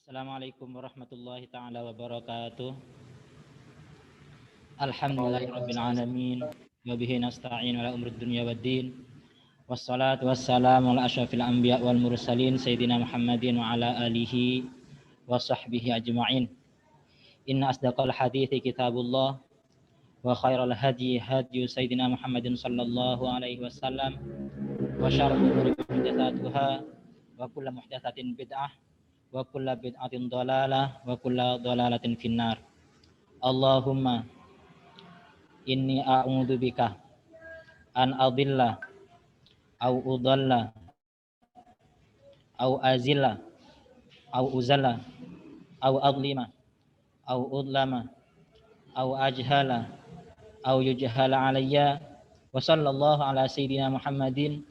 Assalamualaikum warahmatullahi taala wabarakatuh. Alhamdulillahirabbil alamin wa bihi nasta'in ala umuri dunya waddin. Wassalatu wassalamu ala asyrafil anbiya wal mursalin sayyidina Muhammadin wa ala alihi wa sahbihi ajma'in. Inna asdaqal hadithi kitabullah wa khairal hadi hadi sayyidina Muhammadin sallallahu alaihi wasallam wa syarrul umuri muhdatsatuha wa kullu muhdatsatin bid'ah wa kulla bid'atin dhalalah wa kulla dhalalatin finnar. Allahumma inni a'udzu bika an adilla au udalla au azilla au uzalla au adlima au udlama au ajhala au yujhala alayya wa sallallahu ala sayyidina Muhammadin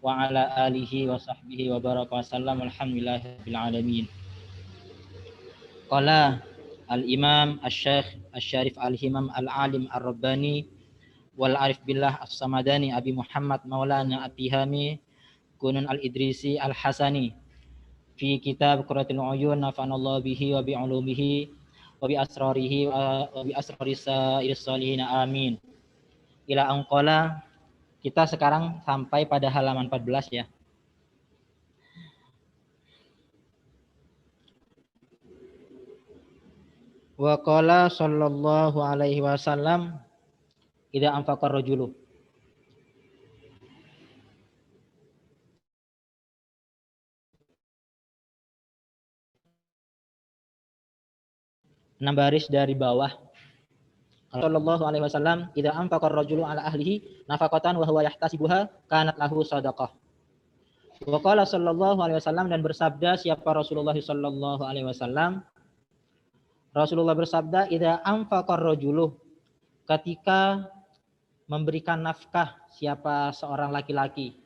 wa ala alihi wa sahbihi wa baraka wa sallam. Alhamdulillahirabbil alamin. Qala al-Imam Asy-Syaikh Asy-Syarif Al-Himam Al-Alim Ar-Rabbani wal Arif Billah As-Samadani Abi Muhammad Maulana At-Tihami Kunun Al-Idrisi Al-Hasani fi kitab Qurratul Uyun nafanallahu bihi wa bi ulumihi wa bi asrarihi wa bi asrari sa'irus sholihin amin. Ila anqala, kita sekarang sampai pada halaman 14 ya. Wa qala sallallahu alaihi wasallam idza anfaqa rajulu. Enam baris dari bawah. Sallallahu alaihi wasallam idza anfaqa rajulu ala ahlihi nafaqatan wa huwa yahtasibuha kanat lahu shadaqah. Wa qala sallallahu alaihi wasallam, dan bersabda siapa Rasulullah sallallahu alaihi wasallam, Rasulullah bersabda, idza anfaqa rajulu, ketika memberikan nafkah siapa seorang laki-laki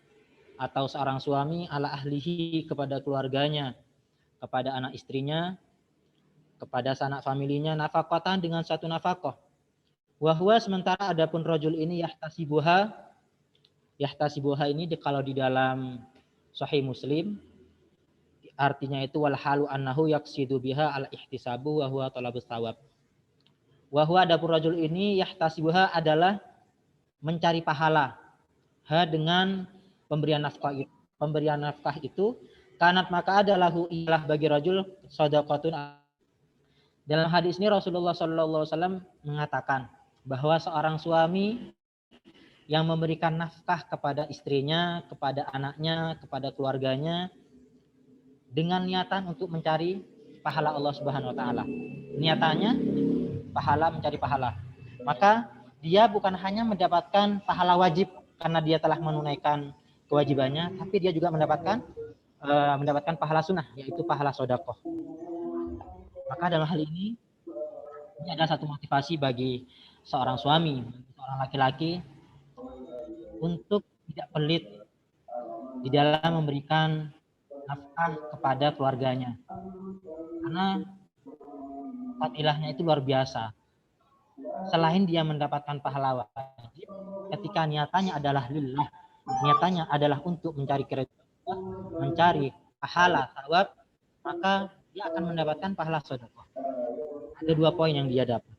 atau seorang suami ala ahlihi, kepada keluarganya, kepada anak istrinya, kepada sanak familinya, nafaqatan dengan satu nafkah. Wa huwa, sementara adapun rajul ini yahtasibuha ini kalau di dalam Sahih Muslim artinya itu wal halu annahu yaqsidu biha al ihtisabu wa huwa talabus thawab. Wa huwa, adapun rajul ini yahtasibuha adalah mencari pahala. Ha, dengan pemberian nafkah itu kanat, maka adalah ialah bagi rajul shadaqatun. Dalam hadis ini Rasulullah sallallahu alaihi wasallam mengatakan bahwa seorang suami yang memberikan nafkah kepada istrinya, kepada anaknya, kepada keluarganya dengan niatan untuk mencari pahala Allah Subhanahu wa taala. Niatannya pahala, mencari pahala. Maka dia bukan hanya mendapatkan pahala wajib karena dia telah menunaikan kewajibannya, tapi dia juga mendapatkan pahala sunnah, yaitu pahala sedekah. Maka dalam hal ini ada satu motivasi bagi seorang suami, seorang laki-laki untuk tidak pelit di dalam memberikan nafkah kepada keluarganya, karena fadilahnya itu luar biasa. Selain dia mendapatkan pahala wajib, ketika niatannya adalah lillah, niatannya adalah untuk mencari keridhaan, mencari pahala thawab, maka dia akan mendapatkan pahala sedekah. Ada 2 poin yang dia dapat.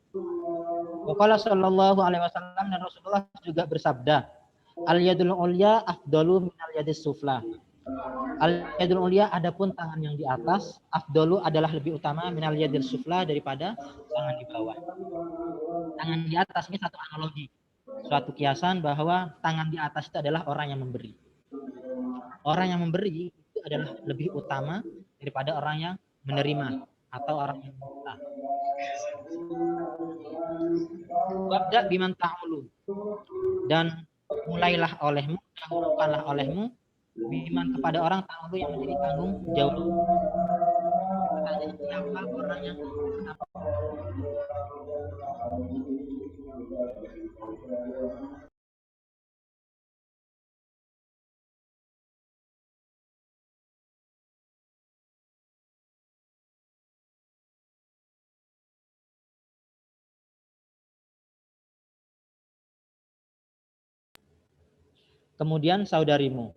Waqala sallallahu alaihi wasallam, dan Rasulullah juga bersabda, al yadul ulya afdalu minal yadis sufla. Al yadul ulya, adapun tangan yang di atas, afdalu adalah lebih utama, minal yadil sufla, daripada tangan di bawah. Tangan di atas ini satu analogi, suatu kiasan bahwa tangan di atas itu adalah orang yang memberi. Orang yang memberi itu adalah lebih utama daripada orang yang menerima atau orang yang meminta. Wabda biman ta'ulu, dan mulailah olehmu, dahulukanlah olehmu, biman, kepada orang ta'ulu yang menjadi tanggung jawab. Pertanyaan, siapa orang yang kemudian saudarimu,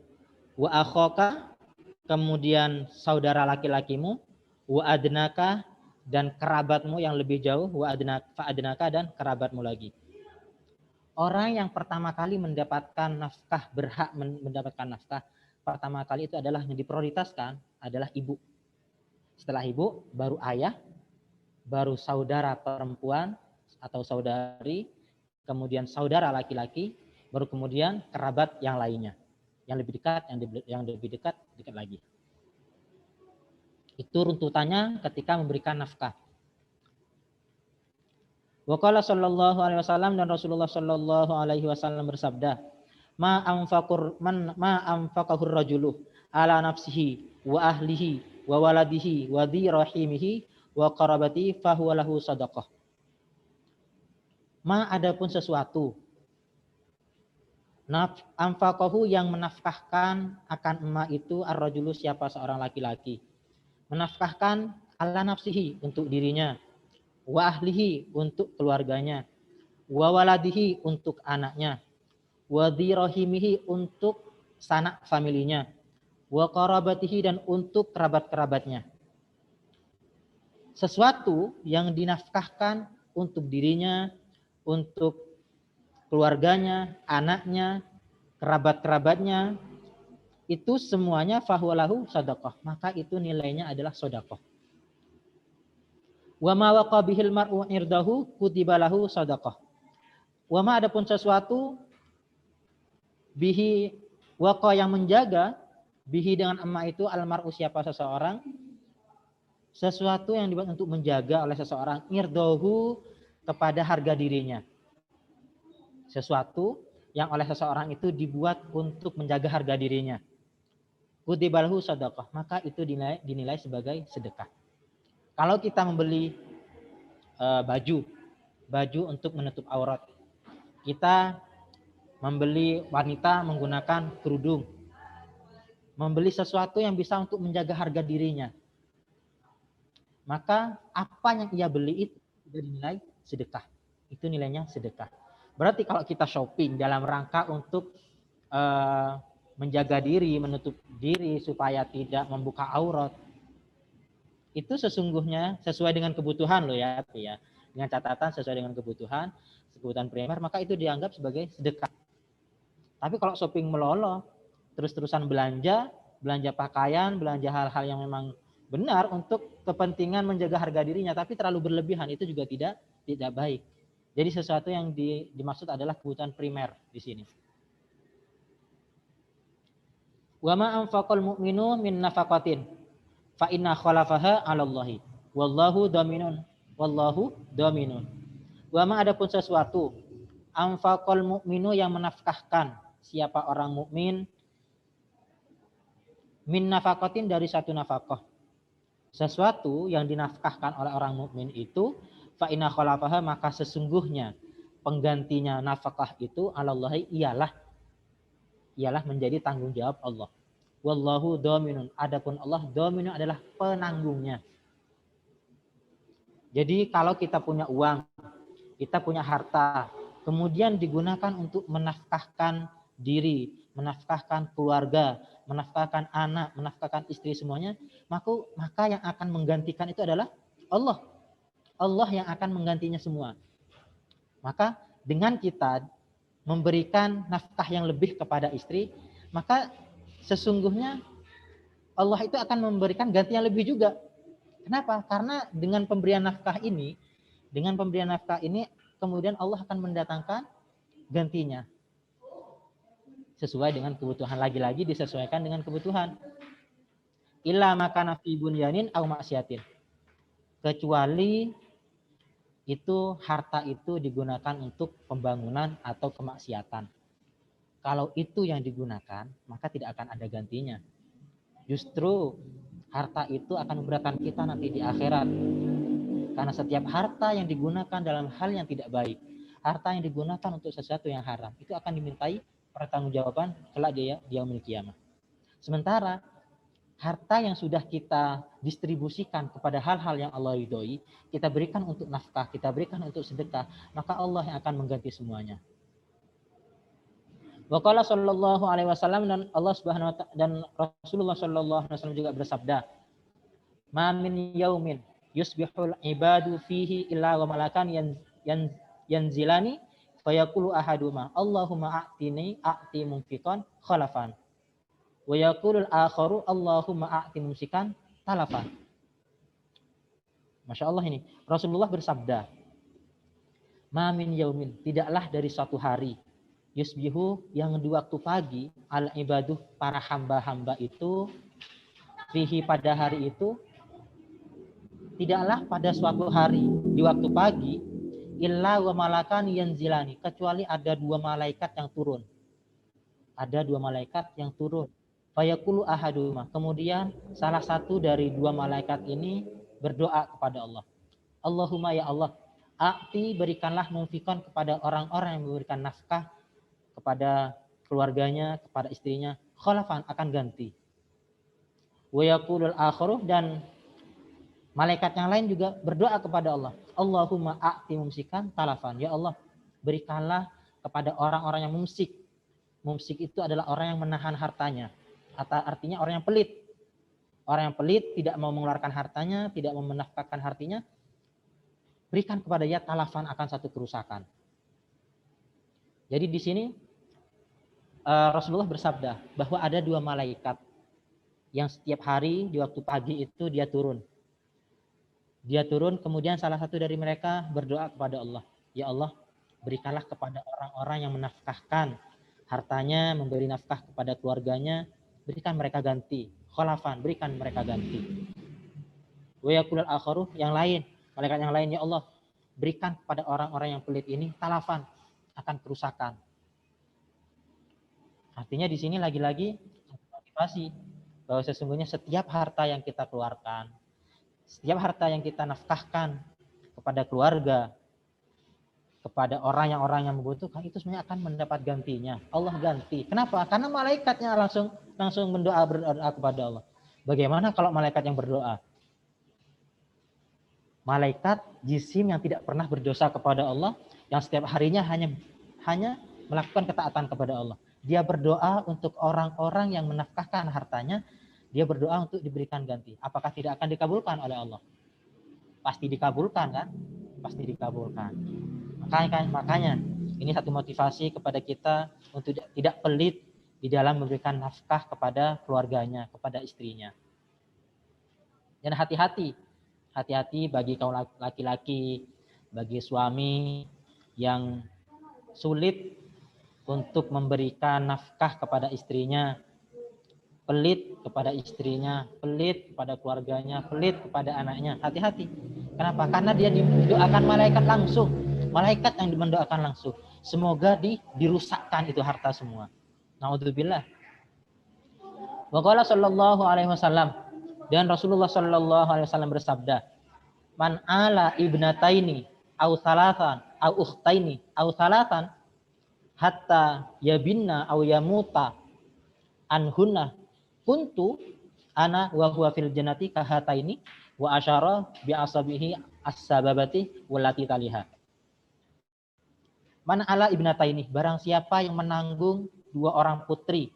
wa akhaka, kemudian saudara laki-lakimu, wa adnaka, dan kerabatmu yang lebih jauh, wa adnaka, dan kerabatmu lagi. Orang yang pertama kali mendapatkan nafkah, berhak mendapatkan nafkah, pertama kali itu adalah yang diprioritaskan adalah ibu. Setelah ibu, baru ayah, baru saudara perempuan atau saudari, kemudian saudara laki-laki, baru kemudian kerabat yang lainnya. Yang lebih dekat, yang lebih dekat lagi. Itu runtutannya ketika memberikan nafkah. Wa qala sallallahu alaihi wasallam, dan Rasulullah sallallahu alaihi wasallam bersabda, ma anfaqahur rajulu ala nafsihi wa ahlihi wa waladihi wa dhi rahimihi wa qarabati fahuwa lahu sadaqah. Ma adapun sesuatu, anfaqahu yang menafkahkan akan emak itu ar-rajulu siapa seorang laki-laki. Menafkahkan ala nafsihi untuk dirinya, wa ahlihi untuk keluarganya, wa waladihi untuk anaknya, wa dhirahimihi untuk sanak familinya, wa qarabatihi dan untuk kerabat-kerabatnya. Sesuatu yang dinafkahkan untuk dirinya, untuk keluarganya, anaknya, kerabat-kerabatnya, itu semuanya fahuwalahu sadaqah, maka itu nilainya adalah sedekah. Wa ma waqa bihil mar'u irdahu kutibalahu sadaqah. Wa ma adapun sesuatu bihi waqa yang menjaga, bihi dengan emak itu almar'u siapa seseorang, sesuatu yang dibuat untuk menjaga oleh seseorang, irdahu kepada harga dirinya. Sesuatu yang oleh seseorang itu dibuat untuk menjaga harga dirinya. Kutibalahu sadaqah, maka itu dinilai sebagai sedekah. Kalau kita membeli baju untuk menutup aurat, kita membeli wanita menggunakan kerudung, membeli sesuatu yang bisa untuk menjaga harga dirinya, maka apa yang ia beli itu sudah dinilai sedekah. Itu nilainya sedekah. Berarti kalau kita shopping dalam rangka untuk menjaga diri, menutup diri supaya tidak membuka aurat, itu sesungguhnya sesuai dengan kebutuhan loh ya. Dengan catatan sesuai dengan kebutuhan primer, maka itu dianggap sebagai sedekah. Tapi kalau shopping melolo, terus-terusan belanja pakaian, belanja hal-hal yang memang benar untuk kepentingan menjaga harga dirinya, tapi terlalu berlebihan, itu juga tidak baik. Jadi sesuatu yang dimaksud adalah kebutuhan primer di sini. Wa ma anfaqal mu'minu min nafaqatin fa inna khalafaha 'ala Allahi wallahu daminun. Wa ma adapun sesuatu, anfaqal mu'minu yang menafkahkan siapa orang mukmin, min nafaqatin dari satu nafkah. Sesuatu yang dinafkahkan oleh orang mukmin itu, fa inna khalafaha maka sesungguhnya penggantinya nafkah itu 'ala Allahi ialah menjadi tanggung jawab Allah. Wallahu dhaminun. Adapun Allah dhaminun adalah penanggungnya. Jadi kalau kita punya uang, kita punya harta, kemudian digunakan untuk menafkahkan diri, menafkahkan keluarga, menafkahkan anak, menafkahkan istri semuanya, maka yang akan menggantikan itu adalah Allah. Allah yang akan menggantinya semua. Maka dengan kita memberikan nafkah yang lebih kepada istri, maka sesungguhnya Allah itu akan memberikan ganti yang lebih juga. Kenapa? Karena dengan pemberian nafkah ini kemudian Allah akan mendatangkan gantinya. Sesuai dengan kebutuhan, lagi-lagi disesuaikan dengan kebutuhan. Illa makana fi bunyanin aw maksiatin. Kecuali itu harta itu digunakan untuk pembangunan atau kemaksiatan. Kalau itu yang digunakan, maka tidak akan ada gantinya. Justru harta itu akan memberatkan kita nanti di akhirat. Karena setiap harta yang digunakan dalam hal yang tidak baik, harta yang digunakan untuk sesuatu yang haram, itu akan dimintai pertanggungjawaban kelak di yaumil qiyamah. Sementara harta yang sudah kita distribusikan kepada hal-hal yang Allah ridhoi, kita berikan untuk nafkah, kita berikan untuk sedekah, maka Allah yang akan mengganti semuanya. Wa qala sallallahu alaihi wasallam, dan Allah Subhanahu wa ta'ala dan Rasulullah sallallahu alaihi wasallam juga bersabda, Ma min yaumin yusbihul ibadu fihi illa wa malakan yanzilani fayaqulu ahaduma Allahumma a'ti mumfiqan khalafan wa yaqulul akharu Allahumma a'ti mumsikan talafan. Masya Allah ini. Rasulullah bersabda, ma min yaumin, tidaklah dari suatu hari, yusbihu, yang di waktu pagi, al ibaduh, para hamba-hamba itu, fihi, pada hari itu, tidaklah pada suatu hari di waktu pagi, illa wa malakan yanzilani, kecuali ada dua malaikat yang turun. Ada dua malaikat yang turun. Fayaqulu ahaduma, kemudian salah satu dari dua malaikat ini berdoa kepada Allah. Allahumma, ya Allah, a'ti, berikanlah mumfikan kepada orang-orang yang memberikan nafkah kepada keluarganya, kepada istrinya, khalafan, akan ganti. Wa yaqulul akharu, dan malaikat yang lain juga berdoa kepada Allah. Allahumma a'ti mumsikan talafan. Ya Allah, berikanlah kepada orang-orang yang mumsik. Mumsik itu adalah orang yang menahan hartanya. Artinya orang yang pelit. Orang yang pelit, tidak mau mengeluarkan hartanya, tidak mau menafkahkan hartinya, berikan kepada dia talafan, akan satu kerusakan. Jadi di sini Rasulullah bersabda bahwa ada dua malaikat yang setiap hari di waktu pagi itu dia turun. Dia turun, kemudian salah satu dari mereka berdoa kepada Allah. Ya Allah, berikanlah kepada orang-orang yang menafkahkan hartanya, memberi nafkah kepada keluarganya, berikan mereka ganti. Khalafan, berikan mereka ganti. Wa yaqulul akharu, yang lain, malaikat yang lain, ya Allah, berikan kepada orang-orang yang pelit ini talafan, akan kerusakan. Artinya di sini lagi-lagi motivasi bahwa sesungguhnya setiap harta yang kita keluarkan, setiap harta yang kita nafkahkan kepada keluarga, kepada orang yang membutuhkan, itu sebenarnya akan mendapat gantinya. Allah ganti. Kenapa? Karena malaikatnya langsung berdoa kepada Allah. Bagaimana kalau malaikat yang berdoa? Malaikat jisim yang tidak pernah berdosa kepada Allah, yang setiap harinya hanya melakukan ketaatan kepada Allah. Dia berdoa untuk orang-orang yang menafkahkan hartanya, dia berdoa untuk diberikan ganti. Apakah tidak akan dikabulkan oleh Allah? Pasti dikabulkan, kan? Pasti dikabulkan. Makanya ini satu motivasi kepada kita untuk tidak pelit di dalam memberikan nafkah kepada keluarganya, kepada istrinya. Dan hati-hati bagi kaum laki-laki, bagi suami yang sulit untuk memberikan nafkah kepada istrinya, pelit kepada istrinya, pelit kepada keluarganya, pelit kepada anaknya. Hati-hati. Kenapa? Karena dia didoakan malaikat langsung. Malaikat yang mendoakan langsung. Semoga dirusakkan itu harta semua. Naudzubillah. Wa qala sallallahu alaihi wasallam, dan Rasulullah sallallahu alaihi wasallam bersabda, man ala ibnataini au salatan au ukhtaini au salatan hatta yabinna au yamuta anhunna kuntu ana wa huwa fil jannati kahataini wa asyara bi asabihi as-sababati wallati taliha. Man ala ibnataini, barang siapa yang menanggung dua orang putri.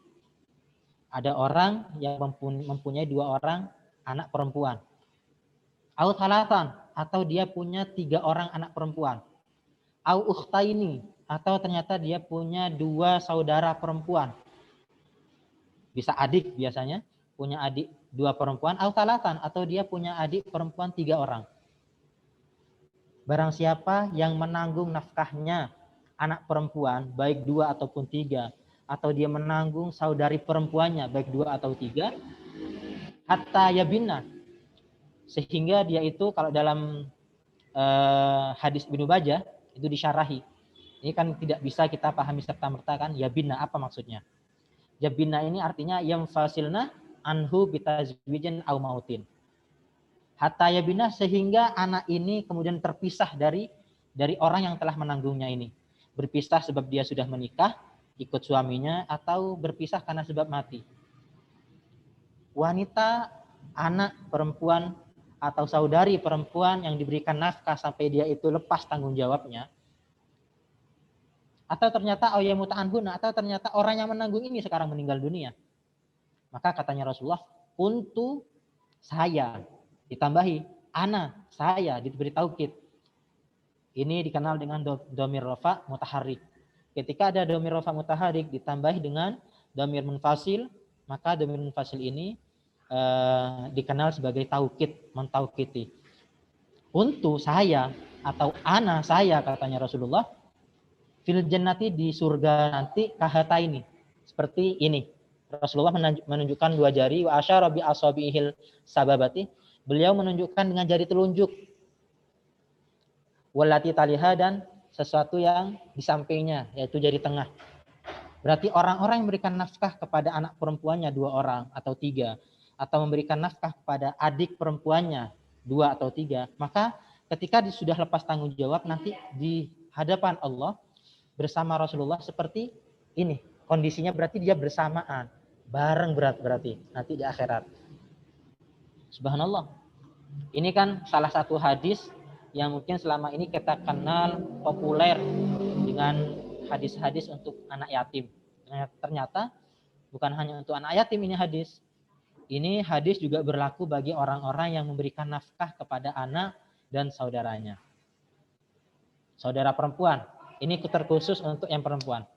Ada orang yang mempunyai dua orang anak perempuan. Au salatan, atau dia punya 3 orang anak perempuan. Au ukhtaini, atau ternyata dia punya 2 saudara perempuan. Bisa adik biasanya, punya adik 2 perempuan. Au salatan, atau dia punya adik perempuan 3 orang. Barang siapa yang menanggung nafkahnya anak perempuan, baik 2 ataupun 3, atau dia menanggung saudari perempuannya, baik 2 atau 3, hatta yabinna, sehingga dia itu, kalau dalam hadis Ibnu Bajah itu disyarahi. Ini kan tidak bisa kita pahami serta-merta, kan, yabinna apa maksudnya? Yabinna ini artinya yang fasilna anhu bitazwijin au mautin. Hatta yabinna, sehingga anak ini kemudian terpisah dari orang yang telah menanggungnya ini. Berpisah sebab dia sudah menikah, ikut suaminya, atau berpisah karena sebab mati. Wanita, anak perempuan, atau saudari perempuan yang diberikan nafkah sampai dia itu lepas tanggung jawabnya, atau ternyata ayamuta'anhuna, atau ternyata orang yang menanggung ini sekarang meninggal dunia, maka katanya Rasulullah, kuntu, saya, ditambahi ana, saya, diberi taukid. Ini dikenal dengan dhamir rafa mutaharrik. Ketika ada dhamir rafa mutaharrik ditambahi dengan dhamir munfasil, maka dhamir munfasil ini dikenal sebagai taukid, mentaukiti. Untuk saya atau ana, saya, katanya Rasulullah, fil jannati, di surga nanti, kahata ini, seperti ini. Rasulullah menunjukkan dua jari, wa asyara bi asabihil sababati. Beliau menunjukkan dengan jari telunjuk. Walati taliha, dan sesuatu yang di sampingnya, yaitu jari tengah. Berarti orang-orang yang memberikan nafkah kepada anak perempuannya 2 orang atau 3, atau memberikan nafkah kepada adik perempuannya 2 atau 3, maka ketika sudah lepas tanggung jawab nanti di hadapan Allah bersama Rasulullah seperti ini. Kondisinya berarti dia bersamaan, bareng berarti nanti di akhirat. Subhanallah. Ini kan salah satu hadis yang mungkin selama ini kita kenal populer dengan hadis-hadis untuk anak yatim. Ternyata bukan hanya untuk anak yatim ini hadis. Ini hadis juga berlaku bagi orang-orang yang memberikan nafkah kepada anak dan saudaranya. Saudara perempuan. Ini terkhusus untuk yang perempuan.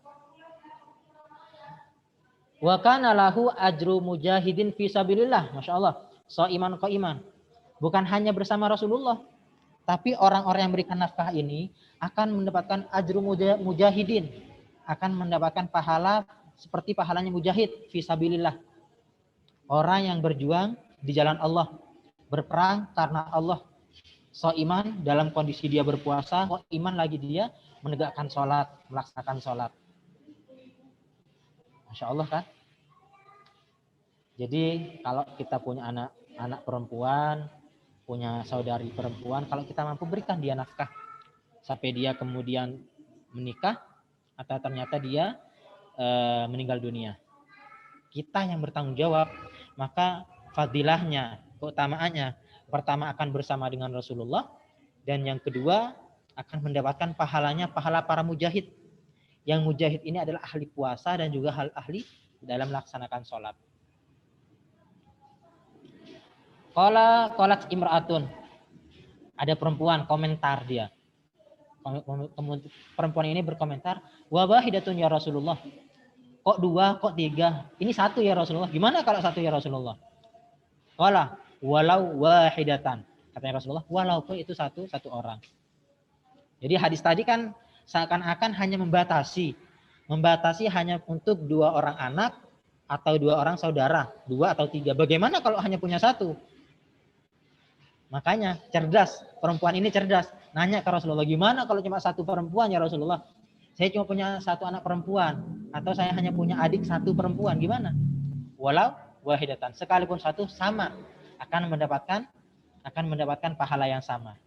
Wa kana lahu ajru mujahidin fi sabilillah. Masya Allah. Shaiman qaiman. Bukan hanya bersama Rasulullah, tapi orang-orang yang memberikan nafkah ini akan mendapatkan ajru mujahidin, akan mendapatkan pahala seperti pahalanya mujahid fi sabilillah. Orang yang berjuang di jalan Allah, berperang karena Allah. Shaiman, dalam kondisi dia berpuasa, iman lagi dia menegakkan sholat, melaksanakan sholat. Masya Allah kan? Jadi kalau kita punya anak perempuan, punya saudari perempuan, kalau kita mampu berikan dia nafkah sampai dia kemudian menikah atau ternyata dia meninggal dunia, kita yang bertanggung jawab, maka fadilahnya, keutamaannya, pertama akan bersama dengan Rasulullah, dan yang kedua akan mendapatkan pahalanya pahala para mujahid. Yang mujahid ini adalah ahli puasa dan juga ahli dalam melaksanakan sholat. Qalat imra'atun. Ada perempuan komentar dia. Perempuan ini berkomentar, wa wahidatun ya Rasulullah. Kok 2, kok 3? Ini 1 ya Rasulullah. Gimana kalau 1 ya Rasulullah? Qala walau wahidatan. Katanya Rasulullah, walaupun itu satu orang. Jadi hadis tadi kan seakan-akan hanya membatasi hanya untuk 2 orang anak atau 2 orang saudara, 2 atau 3. Bagaimana kalau hanya punya 1? Makanya cerdas, perempuan ini cerdas. Nanya ke Rasulullah, gimana kalau cuma 1 perempuan ya Rasulullah? Saya cuma punya 1 anak perempuan, atau saya hanya punya adik 1 perempuan, gimana? Walau wahidatan, sekalipun 1 sama, akan mendapatkan pahala yang sama.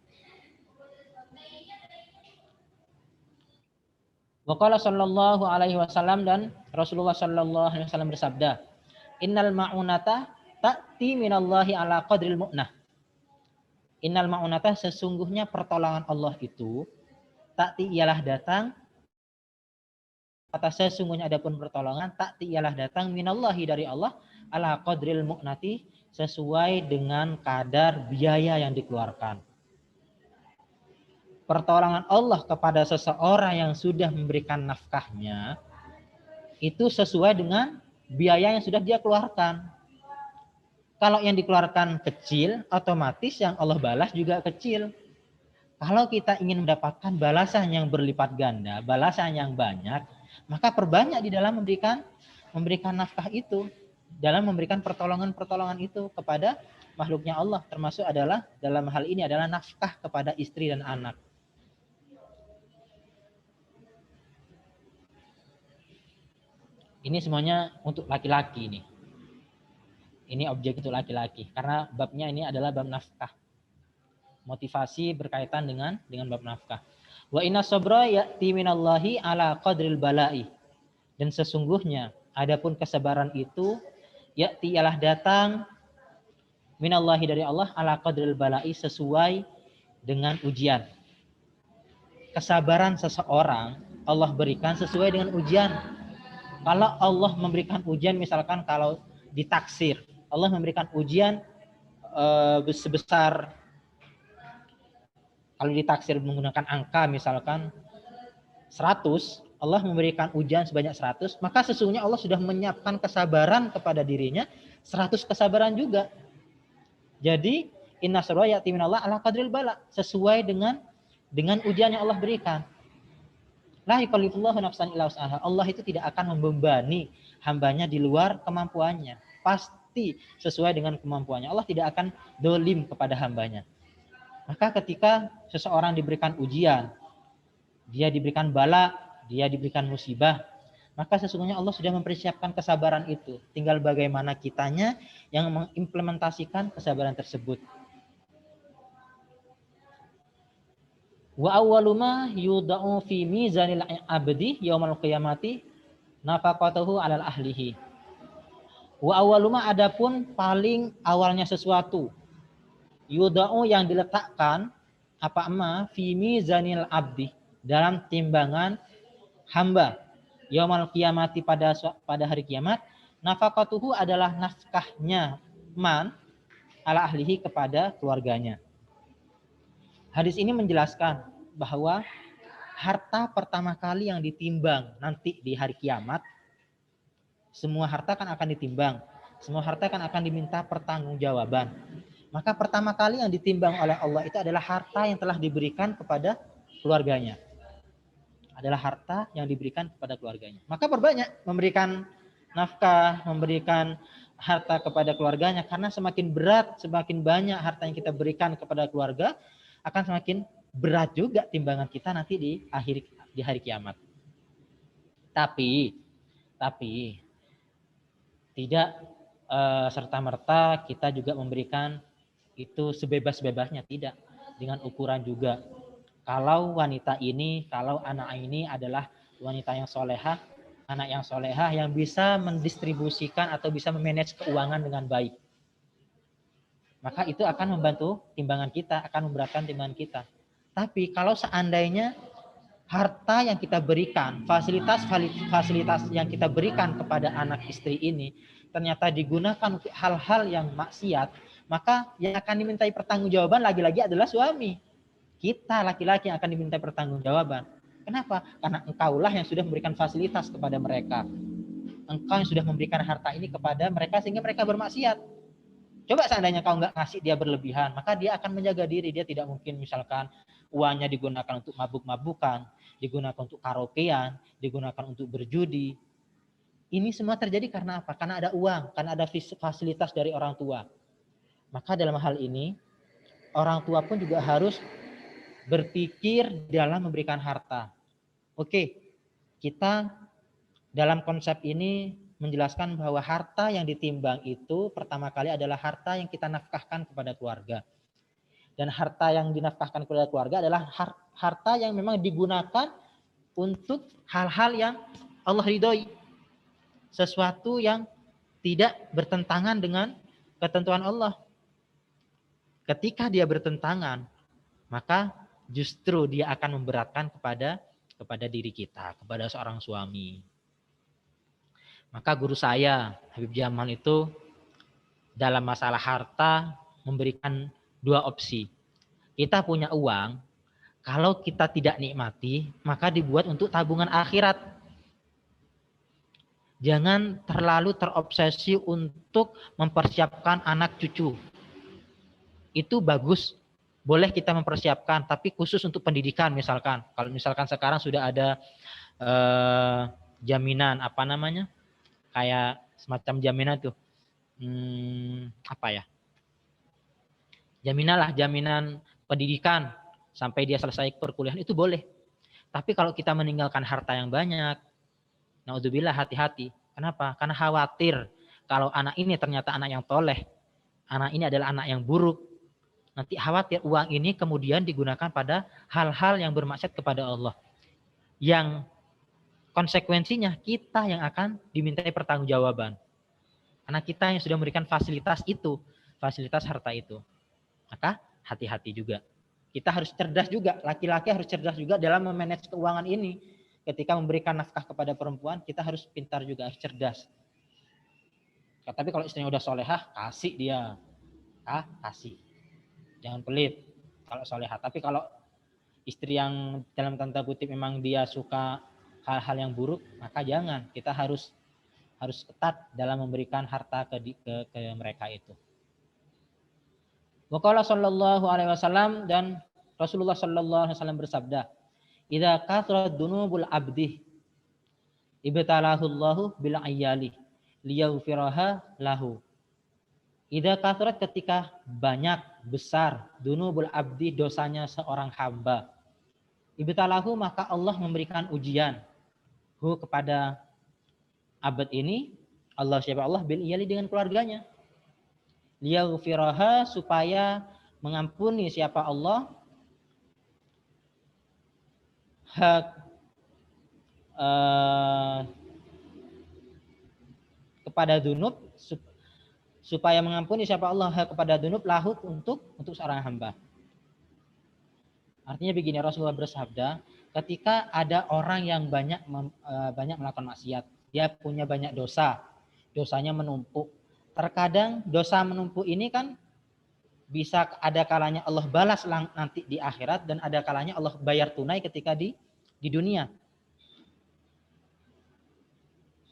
Waqala sallallahu alaihi wasallam, dan Rasulullah sallallahu alaihi wasallam bersabda, innal ma'unata ta'ti minallahi ala qadril mu'nah. Innal ma'unata, sesungguhnya pertolongan Allah itu, ta'ti ialah datang, kata sesungguhnya adapun pertolongan, ta'ti ialah datang minallahi dari Allah, ala qadril mu'nati, sesuai dengan kadar biaya yang dikeluarkan. Pertolongan Allah kepada seseorang yang sudah memberikan nafkahnya itu sesuai dengan biaya yang sudah dia keluarkan. Kalau yang dikeluarkan kecil, otomatis yang Allah balas juga kecil. Kalau kita ingin mendapatkan balasan yang berlipat ganda, balasan yang banyak, maka perbanyak di dalam memberikan nafkah itu, dalam memberikan pertolongan itu kepada makhluknya Allah, termasuk adalah dalam hal ini adalah nafkah kepada istri dan anak. Ini semuanya untuk laki-laki ini. Ini objek untuk laki-laki karena babnya ini adalah bab nafkah. Motivasi berkaitan dengan bab nafkah. Wa inna sabra ya'ti minallahi ala qadril bala'i. Dan sesungguhnya adapun kesabaran itu ya'ti ialah datang minallahi dari Allah ala qadril bala'i, sesuai dengan ujian. Kesabaran seseorang Allah berikan sesuai dengan ujian. Kalau Allah memberikan ujian, misalkan kalau ditaksir, Allah memberikan ujian sebesar, kalau ditaksir menggunakan angka misalkan 100, Allah memberikan ujian sebanyak 100, maka sesungguhnya Allah sudah menyiapkan kesabaran kepada dirinya 100 kesabaran juga. Jadi inna sarra ya'ti minallah ala qadril bala, sesuai dengan ujian yang Allah berikan. La yukallifullahu nafsan illa wus'aha. Allah itu tidak akan membebani hambanya di luar kemampuannya. Pasti sesuai dengan kemampuannya. Allah tidak akan dolim kepada hambanya. Maka ketika seseorang diberikan ujian, dia diberikan bala, dia diberikan musibah, maka sesungguhnya Allah sudah mempersiapkan kesabaran itu. Tinggal bagaimana kitanya yang mengimplementasikan kesabaran tersebut. Wa awwalu ma yudau fi mizanil abdi yaumal qiyamati nafaqatuhu 'alal ahlihi. Wa awwalu ma, adapun paling awalnya sesuatu, yudau yang diletakkan, apa ma fi mizanil abdi, dalam timbangan hamba, yaumal qiyamati, pada hari kiamat, nafaqatuhu adalah nafkahnya man ala ahlihi, kepada keluarganya. Hadis ini menjelaskan bahwa harta pertama kali yang ditimbang nanti di hari kiamat, semua harta kan akan ditimbang, semua harta kan akan diminta pertanggungjawaban. Maka pertama kali yang ditimbang oleh Allah itu adalah harta yang telah diberikan kepada keluarganya. Adalah harta yang diberikan kepada keluarganya. Maka perbanyak memberikan nafkah, memberikan harta kepada keluarganya, karena semakin berat, semakin banyak harta yang kita berikan kepada keluarga, akan semakin berat juga timbangan kita nanti di hari kiamat. Tapi tidak serta-merta kita juga memberikan itu sebebas-bebasnya, tidak. Dengan ukuran juga. Kalau wanita ini, kalau anak ini adalah wanita yang solehah, anak yang solehah yang bisa mendistribusikan atau bisa memanage keuangan dengan baik, maka itu akan membantu timbangan kita, akan memberatkan timbangan kita. Tapi kalau seandainya harta yang kita berikan, fasilitas yang kita berikan kepada anak istri ini ternyata digunakan untuk hal-hal yang maksiat, maka yang akan dimintai pertanggungjawaban lagi-lagi adalah suami. Kita laki-laki yang akan dimintai pertanggungjawaban. Kenapa? Karena engkaulah yang sudah memberikan fasilitas kepada mereka. Engkau yang sudah memberikan harta ini kepada mereka sehingga mereka bermaksiat. Coba seandainya kau nggak ngasih dia berlebihan, maka dia akan menjaga diri. Dia tidak mungkin misalkan uangnya digunakan untuk mabuk-mabukan, digunakan untuk karaokean, digunakan untuk berjudi. Ini semua terjadi karena apa? Karena ada uang, karena ada fasilitas dari orang tua. Maka dalam hal ini, orang tua pun juga harus berpikir dalam memberikan harta. Oke, kita dalam konsep ini menjelaskan bahwa harta yang ditimbang itu pertama kali adalah harta yang kita nafkahkan kepada keluarga. Dan harta yang dinafkahkan kepada keluarga adalah harta yang memang digunakan untuk hal-hal yang Allah ridhoi. Sesuatu yang tidak bertentangan dengan ketentuan Allah. Ketika dia bertentangan, maka justru dia akan memberatkan kepada diri kita, kepada seorang suami. Maka guru saya, Habib Jamal, itu dalam masalah harta memberikan dua opsi. Kita punya uang, kalau kita tidak nikmati, maka dibuat untuk tabungan akhirat. Jangan terlalu terobsesi untuk mempersiapkan anak cucu. Itu bagus, boleh kita mempersiapkan, tapi khusus untuk pendidikan misalkan. Kalau misalkan sekarang sudah ada jaminan, apa namanya? Kayak semacam jaminan tuh, jaminan pendidikan sampai dia selesai perkuliahan, itu boleh. Tapi kalau kita meninggalkan harta yang banyak, naudzubillah, hati-hati. Kenapa? Karena khawatir kalau anak ini ternyata anak yang toleh, anak ini adalah anak yang buruk, nanti khawatir uang ini kemudian digunakan pada hal-hal yang bermaksiat kepada Allah, yang konsekuensinya kita yang akan dimintai pertanggungjawaban. Karena kita yang sudah memberikan fasilitas itu, fasilitas harta itu. Maka hati-hati juga. Kita harus cerdas juga, laki-laki harus cerdas juga dalam memanage keuangan ini. Ketika memberikan nafkah kepada perempuan, kita harus pintar juga, harus cerdas. Tapi kalau istrinya udah solehah, kasih dia. kasih. Jangan pelit kalau soleha. Tapi kalau istri yang dalam tanda kutip memang dia suka hal-hal yang buruk, maka jangan. Kita harus ketat dalam memberikan harta ke mereka itu. Waqala sallallahu alaihi wasallam, dan Rasulullah sallallahu alaihi wasallam bersabda, "Idza kathrat dunubul abdi ibtalahu Allahu bil ayyali liyaghfiraha lahu." Idza kathrat, ketika banyak besar dunubul abdi, dosanya seorang hamba, ibtalahu, maka Allah memberikan ujian kepada abad ini. Allah, siapa Allah? Bil iyali, dengan keluarganya. Liyaghfiraha, supaya mengampuni siapa Allah hak kepada dunub, supaya mengampuni siapa Allah hak kepada dunub lahu, untuk seorang hamba. Artinya begini, Rasulullah bersabda, ketika ada orang yang banyak melakukan maksiat, dia punya banyak dosa, dosanya menumpuk. Terkadang dosa menumpuk ini kan bisa ada kalanya Allah balas nanti di akhirat, dan ada kalanya Allah bayar tunai ketika di dunia.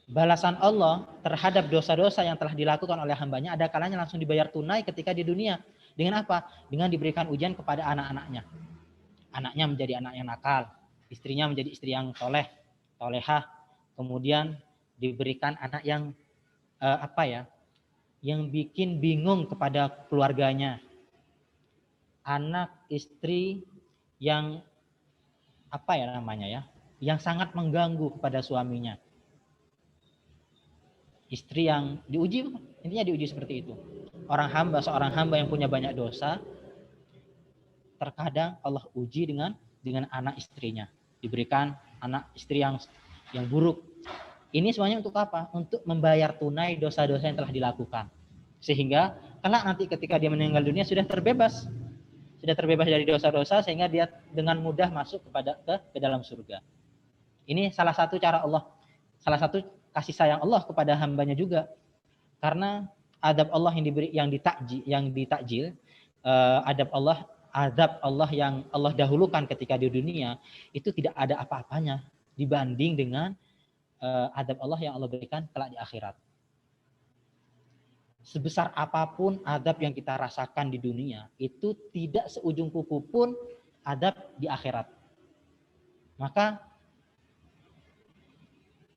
Balasan Allah terhadap dosa-dosa yang telah dilakukan oleh hambanya ada kalanya langsung dibayar tunai ketika di dunia. Dengan apa? Dengan diberikan ujian kepada anak-anaknya. Anaknya menjadi anak yang nakal, istrinya menjadi istri yang solehah, kemudian diberikan anak yang yang bikin bingung kepada keluarganya, anak istri yang yang sangat mengganggu kepada suaminya, istri yang diuji, intinya diuji seperti itu. Seorang hamba yang punya banyak dosa, terkadang Allah uji dengan anak istrinya, diberikan anak istri yang buruk. Ini semuanya untuk apa? Untuk membayar tunai dosa-dosa yang telah dilakukan, sehingga kelak nanti ketika dia meninggal dunia sudah terbebas dari dosa-dosa, sehingga dia dengan mudah masuk ke dalam surga. Ini salah satu cara Allah, salah satu kasih sayang Allah kepada hambanya juga, karena adab Allah yang ditakjil, adab Allah yang Allah dahulukan ketika di dunia itu tidak ada apa-apanya dibanding dengan adab Allah yang Allah berikan kelak di akhirat. Sebesar apapun adab yang kita rasakan di dunia, itu tidak seujung kuku pun adab di akhirat. Maka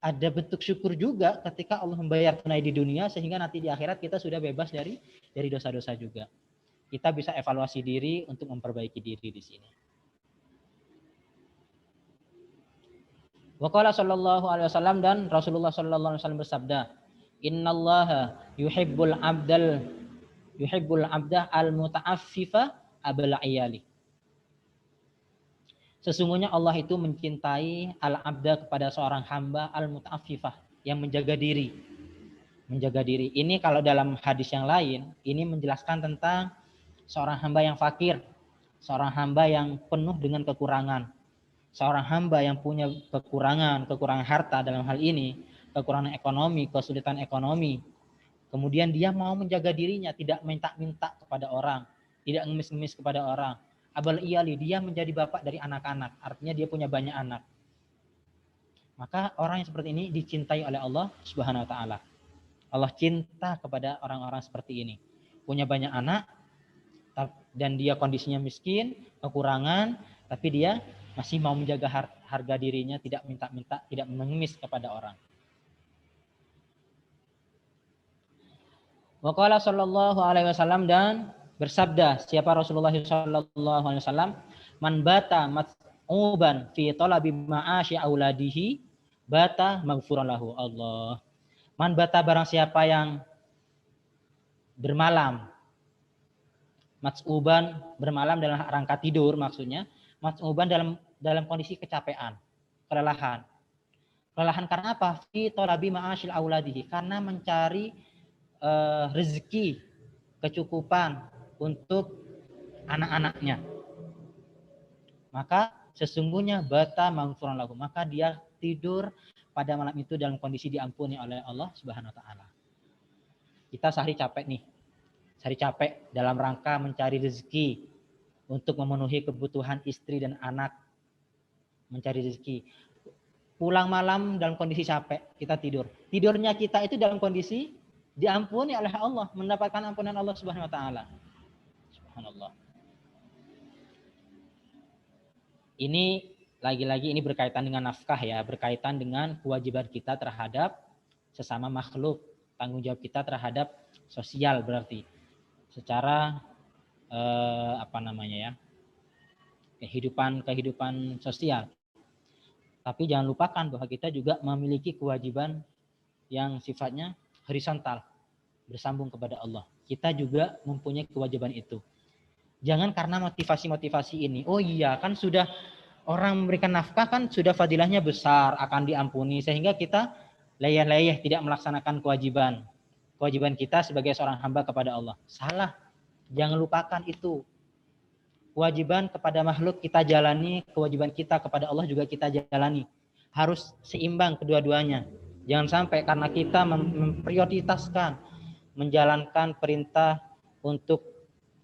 ada bentuk syukur juga ketika Allah membayar tunai di dunia, sehingga nanti di akhirat kita sudah bebas dari dosa-dosa juga. Kita bisa evaluasi diri untuk memperbaiki diri di sini. Waqala sallallahu alaihi wasallam, dan Rasulullah sallallahu alaihi wasallam bersabda, "Innallaha yuhibbul abda al-muta'affifa abal iyali." Sesungguhnya Allah itu mencintai al-abda, kepada seorang hamba, al-muta'affifah, yang menjaga diri. Ini kalau dalam hadis yang lain, ini menjelaskan tentang seorang hamba yang fakir, seorang hamba yang penuh dengan kekurangan, seorang hamba yang punya kekurangan harta dalam hal ini, kekurangan ekonomi, kesulitan ekonomi. Kemudian dia mau menjaga dirinya, tidak minta-minta kepada orang, tidak ngemis-ngemis kepada orang. Abal iyali, dia menjadi bapak dari anak-anak, artinya dia punya banyak anak. Maka orang yang seperti ini dicintai oleh Allah Subhanahu wa taala. Allah cinta kepada orang-orang seperti ini. Punya banyak anak dan dia kondisinya miskin, kekurangan, tapi dia masih mau menjaga harga dirinya, tidak minta-minta, tidak mengemis kepada orang. Waqala sallallahu alaihi wasallam, dan bersabda siapa Rasulullah sallallahu alaihi wasallam, "Man bata mat'uban fi talabi ma'asyi auladihi bata maghfuran lahu." Allah. Man bata, barang siapa yang bermalam, mat'uban bermalam dalam rangka tidur, maksudnya mat'uban dalam kondisi kecapean, kelelahan. Kelelahan karena apa? Fi talabi ma'asyi auladihi, karena mencari rezeki, kecukupan untuk anak-anaknya. Maka sesungguhnya bata maghfuran lahu, maka dia tidur pada malam itu dalam kondisi diampuni oleh Allah Subhanahu wa taala. Kita sehari capek nih. cari capek dalam rangka mencari rezeki untuk memenuhi kebutuhan istri dan anak, mencari rezeki. Pulang malam dalam kondisi capek, kita tidur. Tidurnya kita itu dalam kondisi diampuni oleh Allah, mendapatkan ampunan Allah Subhanahu wa taala. Subhanallah. Ini lagi-lagi ini berkaitan dengan nafkah ya, berkaitan dengan kewajiban kita terhadap sesama makhluk, tanggung jawab kita terhadap sosial berarti secara kehidupan sosial. Tapi jangan lupakan bahwa kita juga memiliki kewajiban yang sifatnya horizontal, bersambung kepada Allah. Kita juga mempunyai kewajiban itu. Jangan karena motivasi-motivasi ini, oh iya kan sudah orang memberikan nafkah kan sudah fadilahnya besar, akan diampuni, sehingga kita leyeh-leyeh tidak melaksanakan kewajiban kita sebagai seorang hamba kepada Allah. Salah, jangan lupakan itu. Kewajiban kepada makhluk kita jalani, kewajiban kita kepada Allah juga kita jalani. Harus seimbang kedua-duanya. Jangan sampai karena kita memprioritaskan menjalankan perintah untuk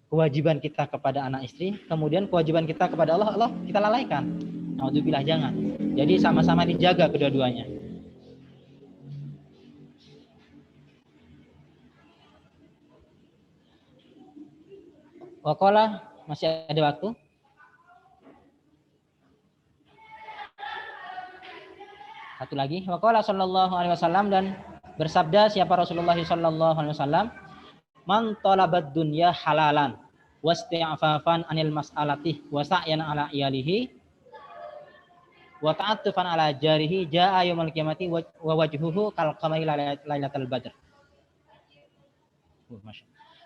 kewajiban kita kepada anak istri, kemudian kewajiban kita kepada Allah kita lalaikan. Naudzubillah, jangan. Jadi sama-sama dijaga kedua-duanya. Waqala, masih ada waktu? Satu lagi. Waqala sallallahu alaihi wasallam, dan bersabda siapa Rasulullah sallallahu alaihi wasallam, man talabad dunya halalan wasti'afafan anil mas'alati wa sa'yan ala iyalihi wa ta'attufan ala jarihi jaa yaumil qiyamati wa wajhuhu kal qamari lailatul badr.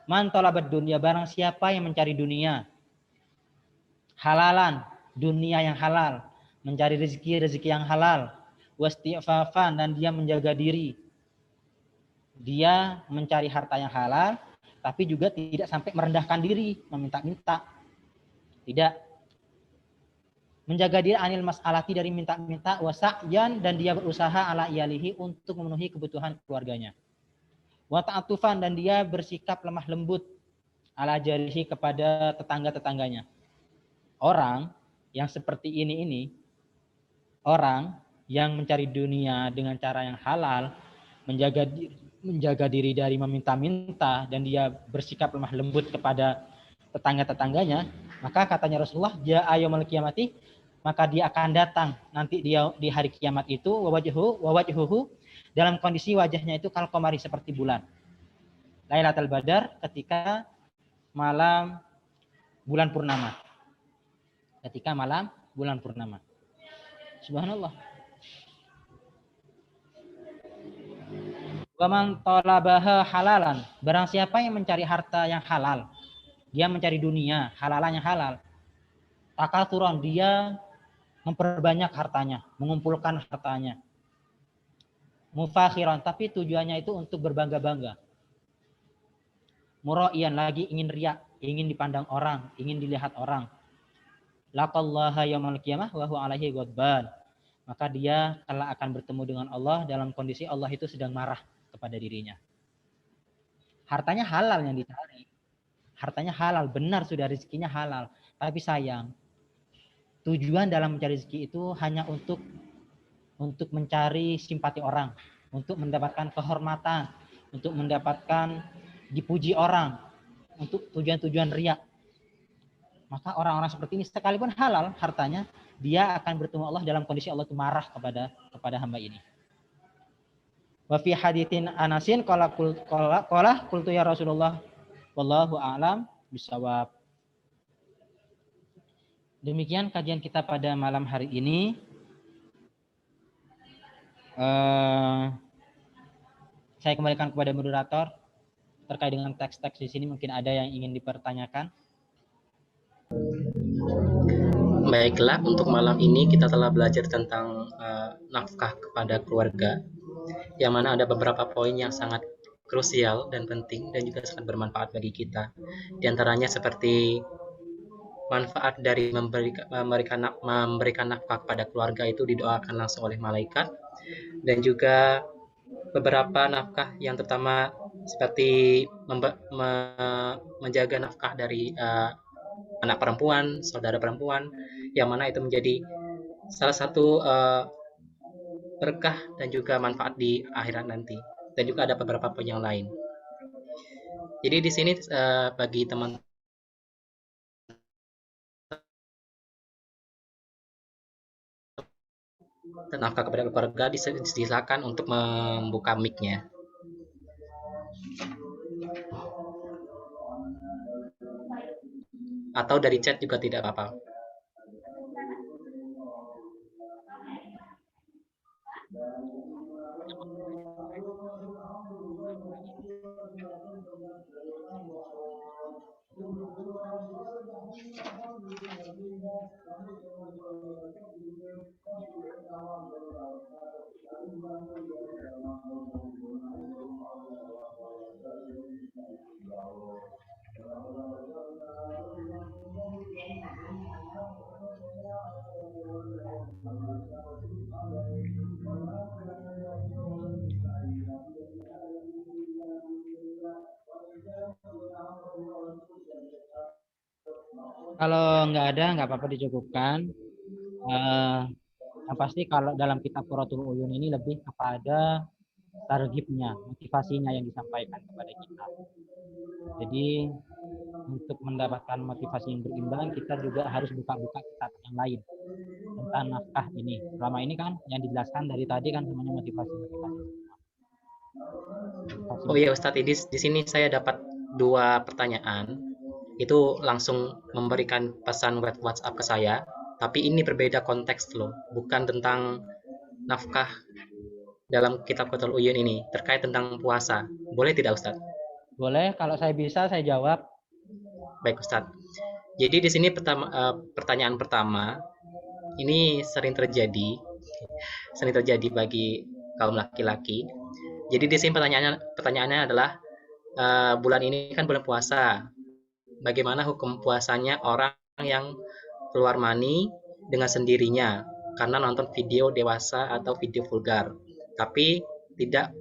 Man talabad dunya, barang siapa yang mencari dunia halalan, dunia yang halal, mencari rezeki yang halal, wasti'afafan, dan dia menjaga diri, dia mencari harta yang halal, tapi juga tidak sampai merendahkan diri, meminta-minta. Tidak. Menjaga diri anil mas'alati, dari minta-minta, wasa'yan, dan dia berusaha ala iyalihi, untuk memenuhi kebutuhan keluarganya. Wa ta'atufan, dan dia bersikap lemah lembut ala jarihi, kepada tetangga-tetangganya. Orang yang seperti ini orang yang mencari dunia dengan cara yang halal, menjaga diri dari meminta-minta, dan dia bersikap lemah lembut kepada tetangga-tetangganya, maka katanya Rasulullah, jaa yaumil qiyamati, maka dia akan datang nanti dia di hari kiamat itu, wajhuhu, dalam kondisi wajahnya itu kal qamari, seperti bulan, lailatul badar, ketika malam bulan purnama. Subhanallah. Waman talabaha halalan, barang siapa yang mencari harta yang halal, dia mencari dunia halalan yang halal, takatsuran, dia memperbanyak hartanya, mengumpulkan hartanya, mufakhiran, tapi tujuannya itu untuk berbangga-bangga, muraiyan, lagi ingin riya, ingin dipandang orang, ingin dilihat orang, laqallaha yaumil qiyamah wa huwa alaihi ghadban, maka dia kelak akan bertemu dengan Allah dalam kondisi Allah itu sedang marah kepada dirinya. Hartanya halal yang dicari, hartanya halal, benar, sudah rezekinya halal, tapi sayang, tujuan dalam mencari rezeki itu hanya untuk mencari simpati orang, untuk mendapatkan kehormatan, untuk mendapatkan dipuji orang, untuk tujuan-tujuan riya. Maka orang-orang seperti ini sekalipun halal hartanya, dia akan bertemu Allah dalam kondisi Allah itu marah kepada hamba ini. Wa fi haditsin Anasin qala qultu ya Rasulullah wallahu a'lam bisawab. Demikian kajian kita pada malam hari ini. Saya kembalikan kepada moderator terkait dengan teks-teks di sini, mungkin ada yang ingin dipertanyakan. Baiklah, untuk malam ini kita telah belajar tentang nafkah kepada keluarga, yang mana ada beberapa poin yang sangat krusial dan penting dan juga sangat bermanfaat bagi kita. Di antaranya seperti manfaat dari memberikan nafkah kepada keluarga itu didoakan langsung oleh malaikat, dan juga beberapa nafkah yang terutama seperti menjaga nafkah dari anak perempuan, saudara perempuan, yang mana itu menjadi salah satu berkah dan juga manfaat di akhirat nanti. Dan juga ada beberapa poin yang lain. Jadi di sini bagi teman nafkah kepada keluarga disilakan untuk membuka mic-nya. Atau dari chat juga tidak apa-apa. Kalau nggak ada, nggak apa-apa dicukupkan. Eh, yang pasti kalau dalam kitab Qurratul Uyun ini lebih kepada targibnya, motivasinya yang disampaikan kepada kita. Jadi untuk mendapatkan motivasi yang berimbang, kita juga harus buka-buka kitab yang lain tentang nafkah ini. Selama ini kan yang dijelaskan dari tadi kan semuanya motivasi-motivasi. Oh iya Ustadz, di sini saya dapat 2 pertanyaan. Itu langsung memberikan pesan WhatsApp ke saya, tapi ini berbeda konteks loh, bukan tentang nafkah dalam kitab Qurratul Uyun ini, terkait tentang puasa. Boleh tidak Ustadz? Boleh, kalau saya bisa saya jawab. Baik Ustadz. Jadi di sini pertanyaan pertama, ini sering terjadi bagi kaum laki-laki. Jadi di sini pertanyaannya adalah bulan ini kan bulan puasa. Bagaimana hukum puasanya orang yang keluar mani dengan sendirinya karena nonton video dewasa atau video vulgar, tapi tidak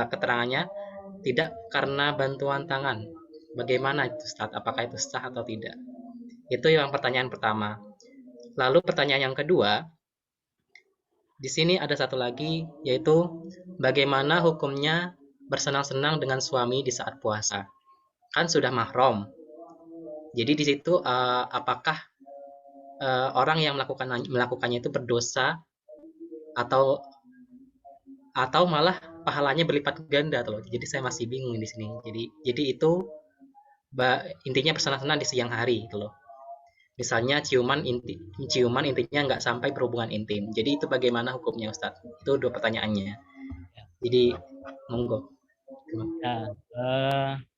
keterangannya tidak karena bantuan tangan. Bagaimana itu Ustaz? Apakah itu sah atau tidak? Itu yang pertanyaan pertama. Lalu pertanyaan yang kedua, di sini ada satu lagi, yaitu bagaimana hukumnya bersenang-senang dengan suami di saat puasa? Kan sudah mahram. Jadi di situ apakah orang yang melakukannya itu berdosa atau malah pahalanya berlipat ganda tuh loh. Jadi saya masih bingung di sini. Jadi itu intinya bersenang-senang di siang hari gitu loh. Misalnya ciuman intinya nggak sampai berhubungan intim. Jadi itu bagaimana hukumnya Ustadz? Itu 2 pertanyaannya. Jadi monggo. Ya,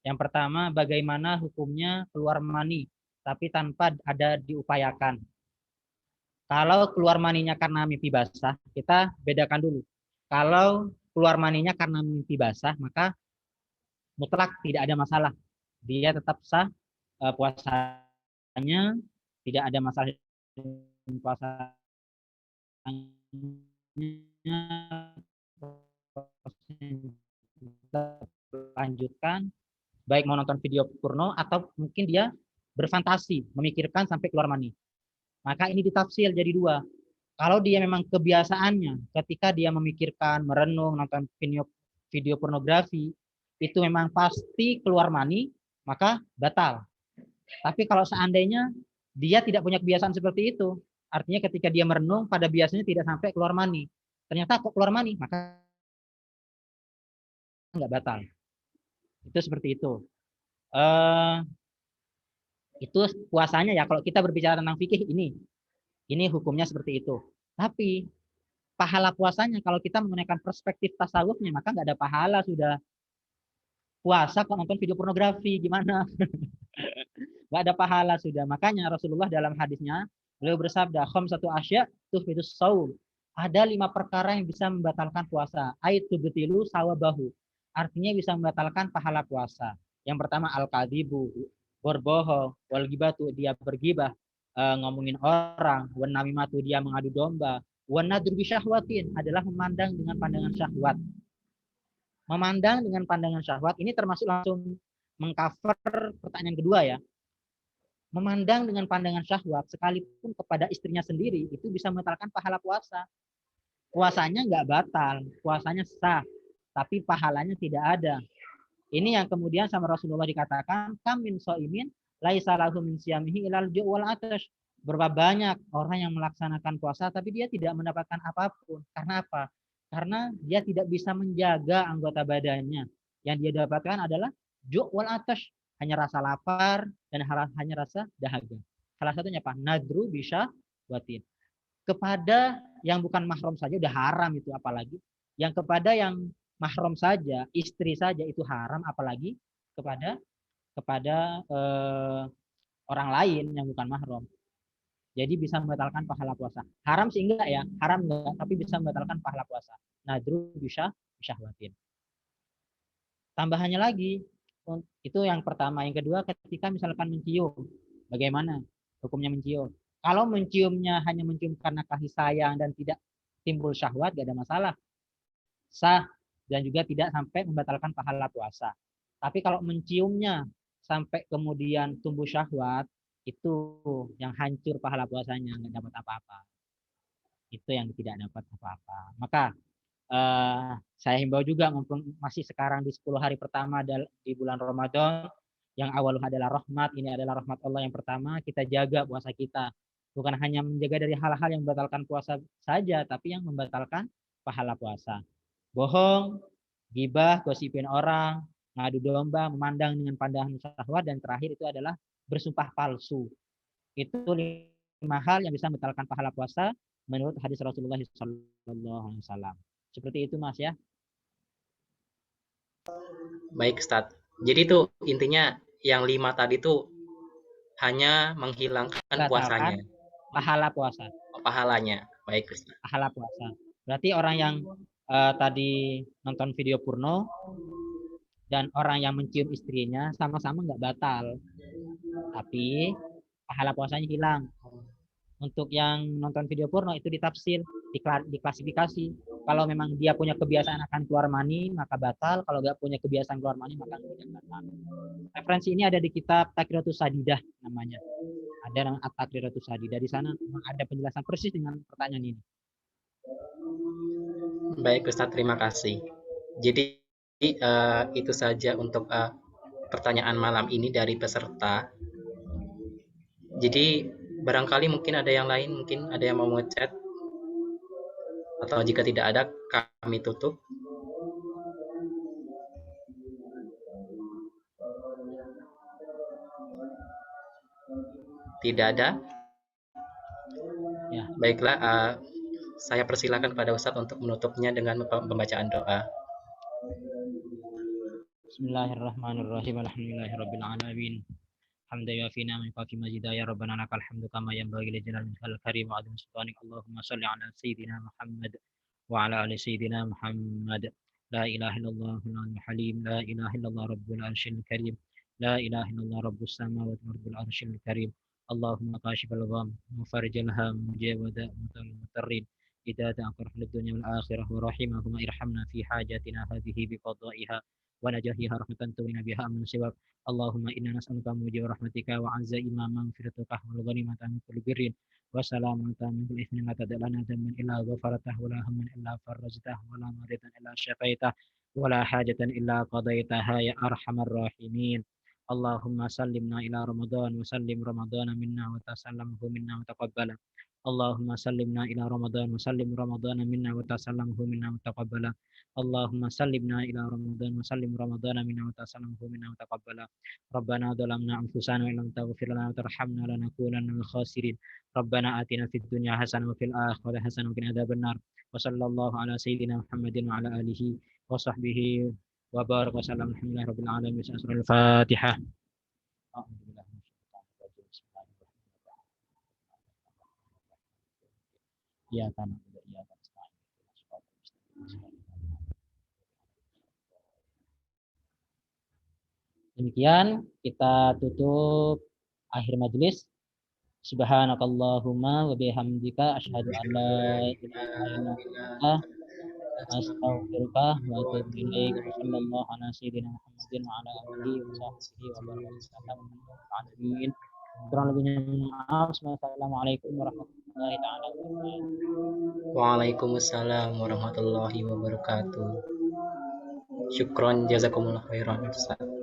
yang pertama, bagaimana hukumnya keluar mani tapi tanpa ada diupayakan. Kalau keluar maninya karena mimpi basah, kita bedakan dulu. Kalau keluar maninya karena mimpi basah, maka mutlak tidak ada masalah. Dia tetap sah puasanya, tidak ada masalah puasanya, lanjutkan, baik mau nonton video porno atau mungkin dia berfantasi, memikirkan sampai keluar mani. Maka ini ditafsir jadi 2. Kalau dia memang kebiasaannya ketika dia memikirkan, merenung, nonton video pornografi, itu memang pasti keluar mani, maka batal. Tapi kalau seandainya dia tidak punya kebiasaan seperti itu, artinya ketika dia merenung pada biasanya tidak sampai keluar mani, ternyata kok keluar mani, maka nggak batal. Itu seperti itu. Itu puasanya ya. Kalau kita berbicara tentang fikih ini hukumnya seperti itu. Tapi pahala puasanya kalau kita menggunakan perspektif tasawufnya maka nggak ada pahala sudah puasa kok nonton video pornografi gimana? Nggak ada pahala sudah. Makanya Rasulullah dalam hadisnya beliau bersabda khamsatu asya tuhfitus shaum. Ada 5 perkara yang bisa membatalkan puasa. Aitu betilu sawabahu. Artinya bisa membatalkan pahala puasa. Yang pertama al-kadibu, berbohong, wal gibatu dia bergibah, ngomongin orang, wan namimatu dia mengadu domba, wan nadru bisyahwatin adalah memandang dengan pandangan syahwat. Memandang dengan pandangan syahwat ini termasuk langsung mengcover pertanyaan kedua ya. Memandang dengan pandangan syahwat sekalipun kepada istrinya sendiri itu bisa membatalkan pahala puasa. Puasanya nggak batal, puasanya sah, tapi pahalanya tidak ada. Ini yang kemudian sama Rasulullah dikatakan, kam min shaimin laisa lahu min siyamihi ilal ju' wal atash. Berapa banyak orang yang melaksanakan puasa tapi dia tidak mendapatkan apapun. Karena apa? Karena dia tidak bisa menjaga anggota badannya. Yang dia dapatkan adalah ju' wal atash, hanya rasa lapar dan hanya rasa dahaga. Salah satunya apa? Nadru bisa buatin. Kepada yang bukan mahram saja udah haram itu, apalagi yang kepada yang mahram saja, istri saja itu haram, apalagi kepada orang lain yang bukan mahram. Jadi bisa membatalkan pahala puasa. Haram sih enggak ya, haram enggak, tapi bisa membatalkan pahala puasa. Nadru bisa syahwatin. Tambahannya lagi, itu yang pertama. Yang kedua, ketika misalkan mencium, bagaimana hukumnya mencium? Kalau menciumnya hanya mencium karena kasih sayang dan tidak timbul syahwat, gak ada masalah. Sah dan juga tidak sampai membatalkan pahala puasa. Tapi kalau menciumnya sampai kemudian tumbuh syahwat, itu yang hancur pahala puasanya, nggak dapat apa-apa. Itu yang tidak dapat apa-apa. Maka saya himbau juga, mumpung masih sekarang di 10 hari pertama di bulan Ramadan, yang awal adalah rahmat, ini adalah rahmat Allah yang pertama, kita jaga puasa kita. Bukan hanya menjaga dari hal-hal yang membatalkan puasa saja, tapi yang membatalkan pahala puasa. Bohong, gibah, gosipin orang, ngadu domba, memandang dengan pandangan syahwat, dan terakhir itu adalah bersumpah palsu. Itu 5 hal yang bisa membatalkan pahala puasa menurut hadis Rasulullah SAW. Seperti itu Mas ya. Baik Ustadz. Jadi itu intinya yang 5 tadi tuh hanya menghilangkan puasanya. Pahala puasa. Pahalanya. Baik Ustadz. Pahala puasa. Berarti orang yang tadi nonton video porno dan orang yang mencium istrinya sama-sama nggak batal. Tapi pahala puasanya hilang. Untuk yang nonton video porno itu ditafsir, diklasifikasi. Kalau memang dia punya kebiasaan akan keluar mani, maka batal. Kalau nggak punya kebiasaan keluar mani, maka tidak batal. Referensi ini ada di kitab Takriratus Sadidah namanya. Ada nama Takriratus Sadidah. Di sana ada penjelasan persis dengan pertanyaan ini. Baik Ustadz, terima kasih. Jadi itu saja untuk pertanyaan malam ini dari peserta. Jadi barangkali mungkin ada yang lain, mungkin ada yang mau ngechat, atau jika tidak ada kami tutup. Tidak ada. Ya. Baiklah, saya persilakan pada Ustadz untuk menutupnya dengan pembacaan doa. Bismillahirrahmanirrahim. Alhamdulillahirabbil alamin. Hamdan yafina min kafi majida ya rabbana lakal hamdu kama yanbaghi li jalali wajhikal karim wa azim sultanik. Allahumma shalli ala sayyidina Muhammad wa ala ali sayyidina Muhammad. La ilaha illallah al halim, la ilaha illallah rabbul arsyil karim, la ilaha illallah rabbus samawati wa rabbul arsyil karim. Allahumma kashifal gham, mufarrijal ham, mujawada mutarrin. إذا تأخر في الدنيا والآخرة ورحمهما ارحمنا في حاجاتنا هذه بقضائها ونجاهها رحمة تغنينا بها من سواك. اللهم إنا نسألك موجب رحمتك وعزائم مغفرتك والغنيمة من كل بر وسلامة من كل إثم لا تدع لنا ذنبا إلا غفرته ولا هما إلا فرجته ولا مريضا إلا شفيته ولا حاجة إلا قضيتها يا أرحم الراحمين. اللهم سلمنا إلى رمضان وسلم رمضان منا وتسلمه منا وتقبله. اللهم سلمنا إلى رمضان وسلم رمضان منا وتسلمه منا وتقبله. اللهم سلمنا إلى رمضان وسلم رمضان منا وتسلمه منا وتقبله. ربنا ظلمنا أنفسنا وإن لم تغفر لنا وترحمنا لنكونن من الخاسرين. ربنا آتنا في الدنيا حسنة وفي الآخرة حسنة وقنا عذاب النار. وصلى الله على سيدنا محمد وعلى آله وصحبه وبارك وسلم. الحمد لله رب العالمين. الفاتحة. Ya kan, demikian kita tutup akhir majelis. Subhanakallahumma wa bihamdika asyhadu an la ilaha illa anta astaghfiruka wa atubu ilaik. Wa sallallahu ala sayyidina Muhammadin wa ala alihi wa sahbihi wa baraka wasallam. Alamin. Kurang lebihnya maaf. Assalamualaikum warahmatullahi taala wabarakatuh. Waalaikumsalam warahmatullahi wabarakatuh. Syukron jazakumullah khairan Ustaz.